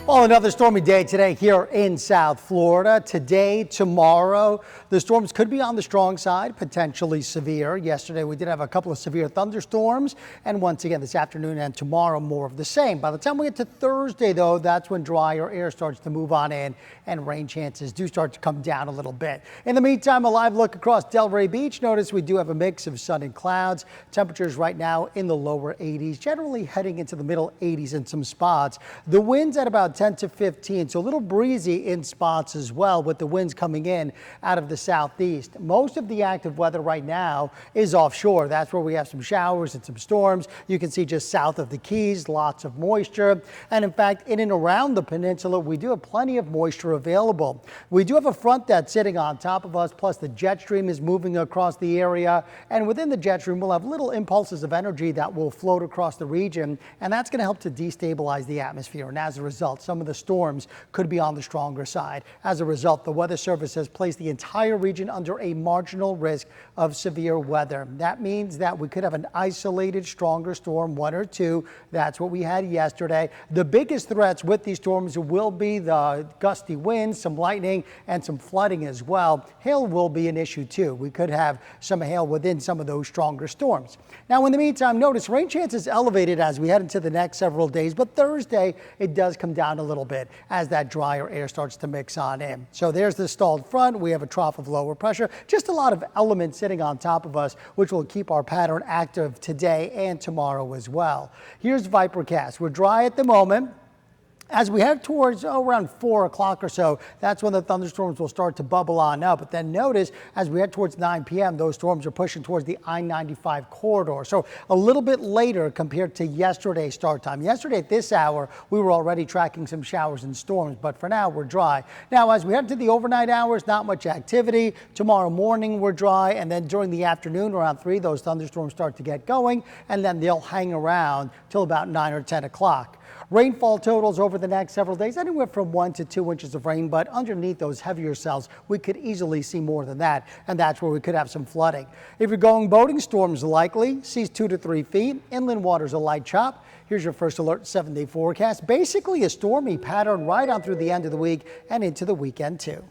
Well, another stormy day today here in South Florida. Today, tomorrow, the storms could be on the strong side, potentially severe. Yesterday, we did have a couple of severe thunderstorms, and once again this afternoon and tomorrow, more of the same. By the time we get to Thursday, though, that's when drier air starts to move on in and rain chances do start to come down a little bit. In the meantime, a live look across Delray Beach. Notice we do have a mix of sun and clouds. Temperatures right now in the lower 80s, generally heading into the middle 80s in some spots. The winds at about 10 to 15, so a little breezy in spots as well, with the winds coming in out of the southeast. Most of the active weather right now is offshore. That's where we have some showers and some storms. You can see just south of the Keys, lots of moisture. And in fact, in and around the peninsula, we do have plenty of moisture available. We do have a front that's sitting on top of us, plus the jet stream is moving across the area. And within the jet stream, we'll have little impulses of energy that will float across the region, and that's going to help to destabilize the atmosphere. And as a result, some of the storms could be on the stronger side. As a result, the Weather Service has placed the entire region under a marginal risk of severe weather. That means that we could have an isolated stronger storm, one or two. That's what we had yesterday. The biggest threats with these storms will be the gusty winds, some lightning, and some flooding as well. Hail will be an issue too. We could have some hail within some of those stronger storms. Now, in the meantime, notice rain chances elevated as we head into the next several days, but Thursday it does come down a little bit as that drier air starts to mix on in. So there's the stalled front. We have a trough of lower pressure, just a lot of elements sitting on top of us, which will keep our pattern active today and tomorrow as well. Here's Vipercast. We're dry at the moment. As we head towards around 4 o'clock or so, that's when the thunderstorms will start to bubble on up. But then notice as we head towards 9 p.m., those storms are pushing towards the I-95 corridor. So a little bit later compared to yesterday's start time. Yesterday at this hour, we were already tracking some showers and storms, but for now we're dry. Now, as we head to the overnight hours, not much activity. Tomorrow morning we're dry, and then during the afternoon around 3, those thunderstorms start to get going, and then they'll hang around till about 9 or 10 o'clock. Rainfall totals over the next several days, anywhere from 1 to 2 inches of rain, but underneath those heavier cells, we could easily see more than that, and that's where we could have some flooding. If you're going boating, storms likely, seas 2 to 3 feet, inland waters a light chop. Here's your first alert 7-day forecast. Basically a stormy pattern right on through the end of the week and into the weekend too.